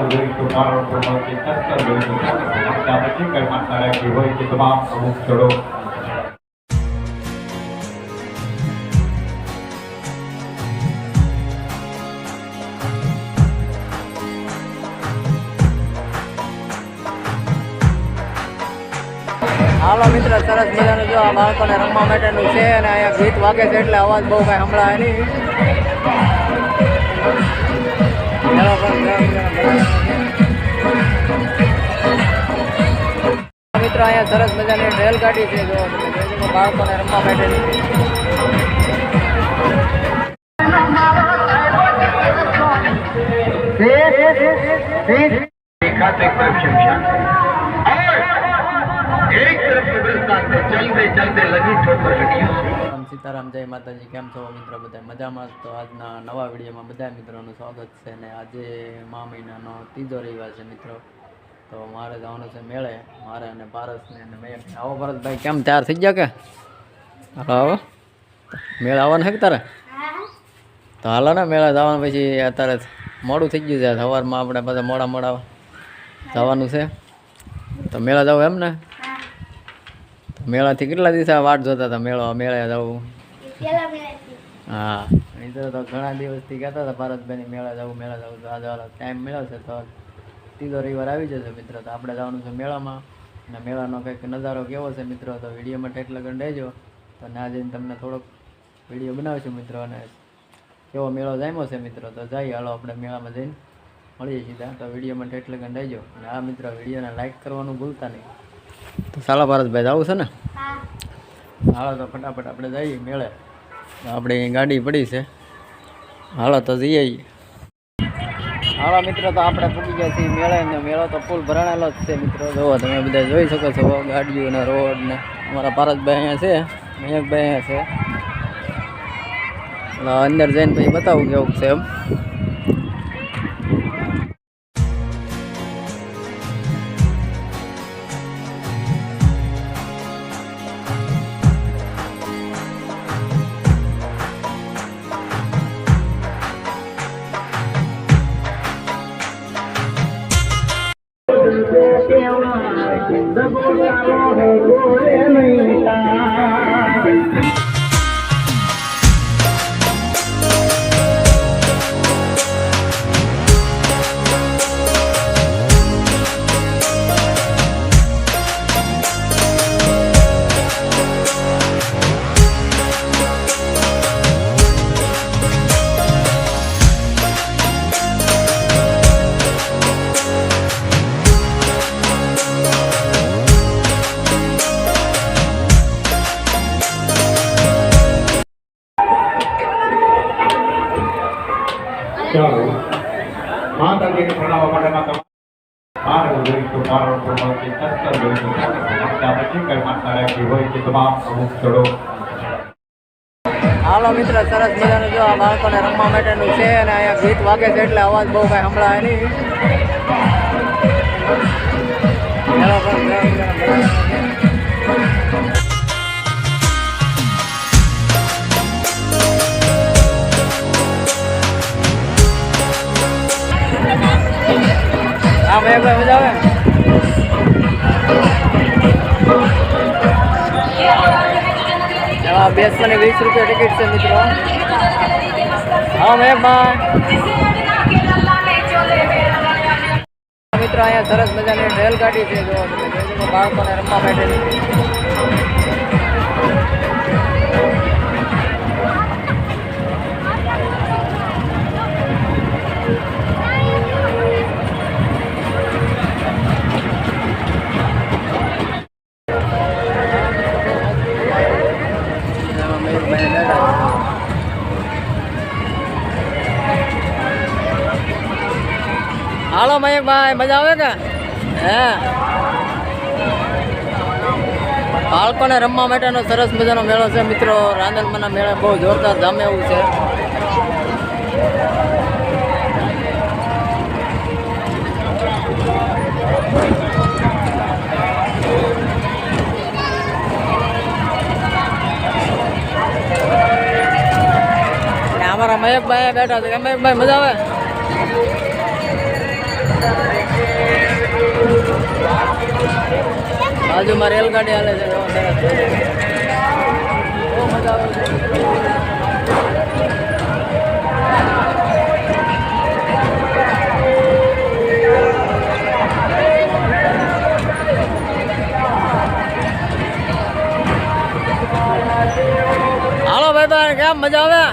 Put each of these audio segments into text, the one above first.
ઉદયિત કારણ પ્રમાણથી તત્તર વિરુદ્ધ હત્યા પછી કર્મમાં રાખી હોય તે તમામ પ્રમુખ જડો હાલો મિત્ર, સરસ મજાનું જો આ બાળકોને રમવા માટેનું છે અને અહીંયા ગીત વાગે છે એટલે અવાજ બહુ કાંઈ સંભળાય નહીં. મિત્રો અહીંયા સરસ મજાની રેલગાડી છે જો બાળકોને રમવા માટેની. સીતારામ, જય માતાજી. કેમ છો મિત્રો? બધા મજામાં? તો આજના નવા વિડીયોમાં બધા મિત્રોનું સ્વાગત છે. ને આજે મા મહિનાનો ત્રીજો રવિવાર છે મિત્રો. તો મારે જવાનું છે મેળે, મારે અને પારસને અને મેં. આવો પારસભાઈ, કેમ તૈયાર થઈ ગયા કે? હાલો આવો, મેળે આવવાનું છે કે તારે? તો હાલો ને મેળે જવાનું. પછી અત્યારે મોડું થઈ ગયું છે, સવારમાં આપણે બધા મોડા જવાનું છે. તો મેળા જવું એમ ને? મેળાથી કેટલા દિવસ વાટ જોતા હતા મેળે જવું? હા, નહીં તો ઘણા દિવસથી કહેતા હતા ભારતભાઈની મેળા જવું તો આજે ટાઈમ મળ્યો છે તો ત્રીજો રવિવાર આવી જશે મિત્રો. તો આપણે જવાનું છે મેળામાં અને મેળાનો કંઈક નજારો કેવો છે મિત્રો તો વિડીયોમાં ટેકલા કરી દેજો. તો ના જઈને તમને થોડોક વિડીયો બનાવીશું મિત્રો. અને કેવો મેળો જામ્યો છે મિત્રો તો જઈએ, હાલો આપણે મેળામાં જઈને મળીએ સીધા. તો વિડીયોમાં ટેકલા કરી દેજો. અને આ મિત્રો વિડીયોને લાઈક કરવાનું ભૂલતા નહીં. તો સાલા ભારતભાઈ જવું છે ને? હાલો તો ફટાફટ આપણે જઈએ મેળે. આપણે અહીં ગાડી પડી છે, હાલો તો જઈએ. હાલો મિત્રો, તો આપણે પૂકી ગયા છીએ મેળે ને મેળો તો ફૂલ ભરાણેલો જ છે મિત્રો. જોવો તમે બધા જોઈ શકો છો ગાડીઓ ને રોડ ને. અમારા ભારતભાઈ અહીંયા છે, મયંકભાઈ અહીંયા છે. અંદર જઈને પછી બતાવું કેવું છે એમ. માતાજીને પ્રણામવા માટે મારે ઉદયિત કારણ પ્રમાણથી તત્તર વિરુદ્ધ હત્યા પછી કર્મમાં રાખી હોય તે તમામ પ્રમુખ જડો. હાલો મિત્ર, સરસ મજાનું જો આ બાળકોને રમવા માટેનું છે અને અહીંયા ગીત વાગે છે એટલે અવાજ બહુ કાંઈ સંભળાય નહીં. હા ભાઈ, મજા આવે. એમાં બેસવાની 20 રૂપિયા ટિકિટ છે મિત્રો. હા ભાઈ મિત્રો, અહીંયા સરસ મજાની રેલગાડી છે જો બાળકોને રમવા માટેની. હાલો મયંકભાઈ, મજા આવે કે? હે, બાળકોને રમવા માટેનો સરસ મજાનો મેળો છે મિત્રો. રાંદલમાના મેળા બહુ જોરદાર જામે એવું છે. અમારા મયંકભાઈ બેઠા છે. મયંકભાઈ, મજા આવે? બાજુમાં રેલગાડી હાલે છે જો સરસ બહુ મજા આવે છે હાલો ભાઈ ભાઈ કેમ મજા આવે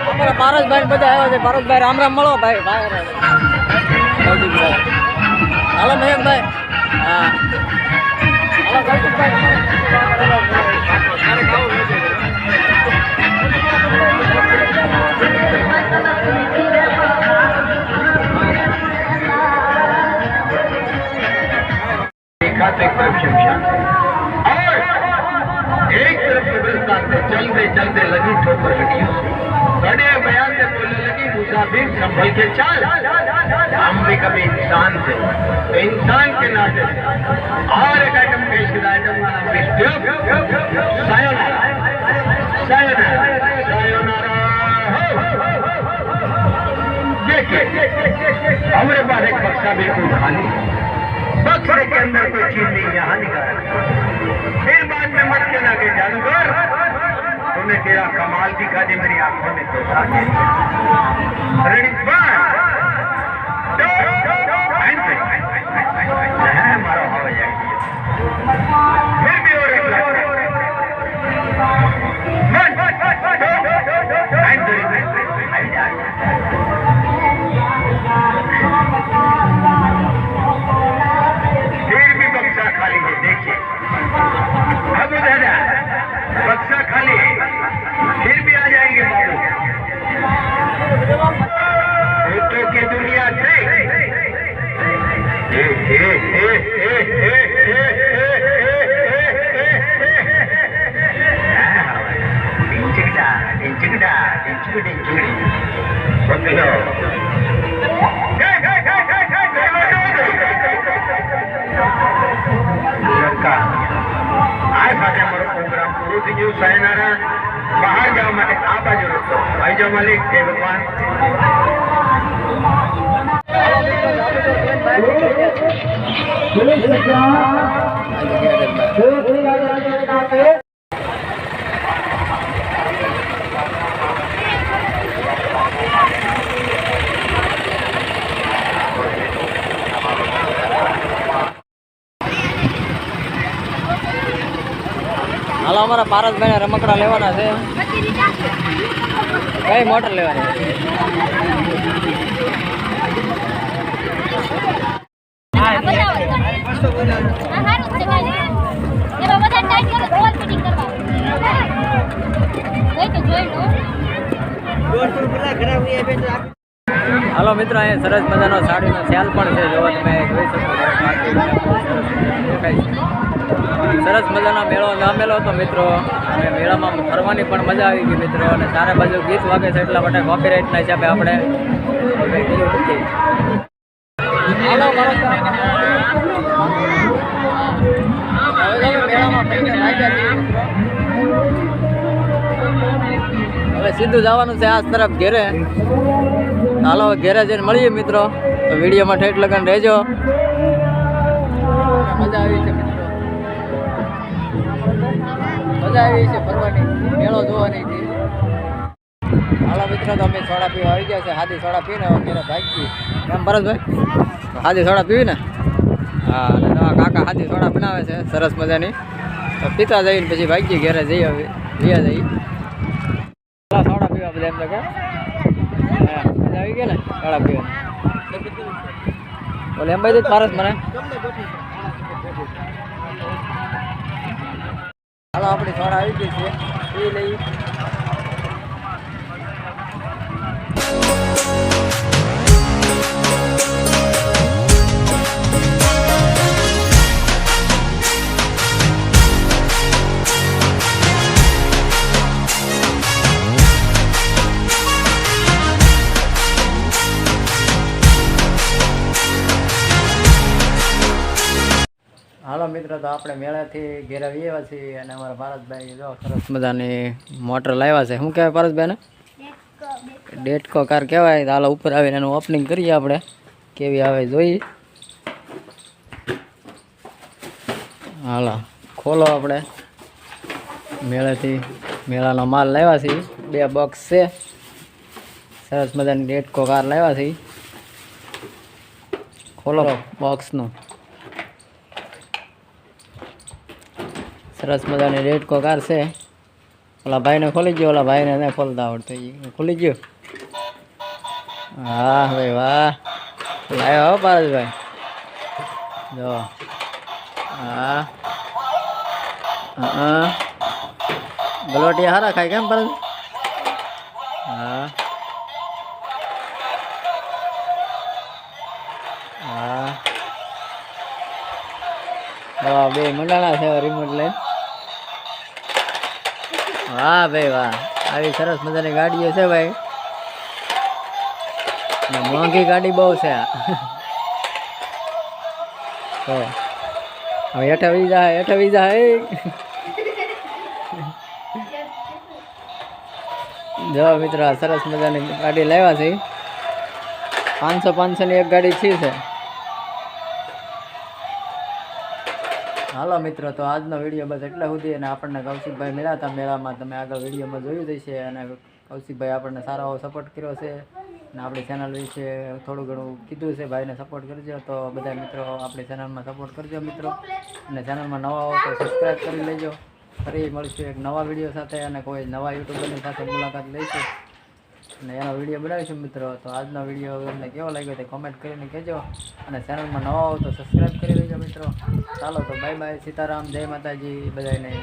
અમારા પારસભાઈ બધા આવ્યા છે પારસભાઈ રામ રામ મળો ભાઈ ભાઈ હાલો મયંકભાઈ હા હાલો एक तरफ कब्रिस्तान से चलते चलते लगी ठोकर हड्डियों से बड़े बयान से बोलने लगी मुसाफिर संभल के चल हम भी कभी इंसान थे तो इंसान के नाते और एक आइटम पेश किया आइटम का नाम सायोनारा सायोनारा सायोनारा देखिए हमारे पास एक बक्सा बिल्कुल खाली बक्से के अंदर कोई चीज नहीं यहाँ निकाला फिर बाद में मत कहना के जानवर तूने तेरा कमाल दिखा दे मेरी आंखों में तो मारो हवा जाएगी फिर भी और एक फिर भी बक्सा खाली है देखिए अब दादा बक्सा खाली है फिर भी आ जाएंगे बाबू भूतों की दुनिया से प्रोग्राम पूરું થઈ ગયું સાયનારા બહાર જવા માટે આ બાજુ રસ્તો ભાઈ જો માલિક જય ભગવાન હાલો અમારા પારસભાઈ રમકડા લેવાના છે કઈ મોટર લેવાની હાલો મિત્રો અહીંયા સરસ મજાનો સાડીનો સેલ પણ છે જોવા તમે જોઈ શકો સરસ મજાનો મેળો જામેલો હતો મિત્રો અને મેળામાં ફરવાની પણ મજા આવી ગઈ મિત્રો અને ચારે બાજુ ગીત વાગે છે એટલા માટે કોપીરાઇટના હિસાબે આપણે હવે સીધું જવાનું છે આ તરફ ઘેરે હાલો ઘેરે જઈને મળીએ મિત્રો તો વિડીયોમાં ઠેઠ લગન રહેજો મજા આવી છે મિત્રો મજા આવી છે ફરવાની મેળો જોવાની હાલો મિત્રો તો અમે સોડા પીવા આવી ગયા છે હાદી સોડા પીને ઘેરે ભાગી એમ ભરતભાઈ હાદી સોડા પીવી ને હા અને નવા કાકા હાદી સોડા બનાવે છે સરસ મજાની તો પીતા જઈને પછી ભાગી ઘેરે જઈ હવે જઈએ જઈ સોડા પીવા બધા એમ તો કે મજા આવી ગયા ને સોડા પીવા બોલે એમ ભાઈ પારસ મને હાલો આપણી સોડા આવી ગઈ છે એ લઈ મિત્રો તો આપણે મેળાથી ઘેર આવ્યા છીએ અને અમારા ભારતભાઈ જો સરસ મજાની મોટર લાવ્યા છે. શું કહેવાય ભારતભાઈને? ડેટકો કાર કહેવાય. તો હાલો ઉપર આવીને એનું ઓપનિંગ કરીએ આપણે, કેવી આવે જોઈએ. હાલો ખોલો. આપણે મેળાથી મેળાનો માલ લાવ્યા છીએ. 2 બોક્સ છે. સરસ મજાની ડેટકો કાર લાવ્યા છીએ. ખોલો બોક્સનું. સરસ મજાની ડેટકો કાર છે. ઓલા ભાઈને ખોલી ગયો, ઓલા ભાઈને નહીં ખોલતા આવડતું, એ ખુલી ગયો. હા ભાઈ વાહ, લાવ્યા હો પારસભાઈ જો. હા હા ગલોટિયા સારા ખાય કેમ પારસ? હા હા દવા 2 મંડાણા છે રિમોટ લઈને. વાહ ભાઈ વાહ, આવી સરસ મજાની ગાડીઓ છે ભાઈ. ને મોંઘી ગાડી બહુ છે આ. તો હવે હેઠા વી જાય જો મિત્રો સરસ મજાની ગાડી લાવ્યા છે. 500 ની એક ગાડી છે. હાલો મિત્રો, તો આજનો વિડીયો બસ એટલા સુધી. અને આપણને કૌશિકભાઈ મળ્યા હતા મેળામાં, તમે આગળ વિડીયોમાં જોયું જશે. અને કૌશિકભાઈ આપણને સારો એવો સપોર્ટ કર્યો છે અને આપણી ચેનલ વિશે થોડું ઘણું કીધું છે. ભાઈને સપોર્ટ કરજો. તો બધા મિત્રો આપણી ચેનલમાં સપોર્ટ કરજો મિત્રો. અને ચેનલમાં નવા હો તો સબસ્ક્રાઈબ કરી લેજો. ફરી મળશું એક નવા વિડીયો સાથે અને કોઈ નવા યુટ્યુબરની સાથે મુલાકાત લઈશું અને એનો વિડીયો બનાવીશું મિત્રો. તો આજનો વિડીયો તમને કેવો લાગ્યો તે કોમેન્ટ કરીને કહેજો. અને ચેનલમાં નવા હો તો સબસ્ક્રાઈબ કરી લેજો મિત્રો. ચાલો તો બાય બાય, સીતારામ, જય માતાજી બધાને.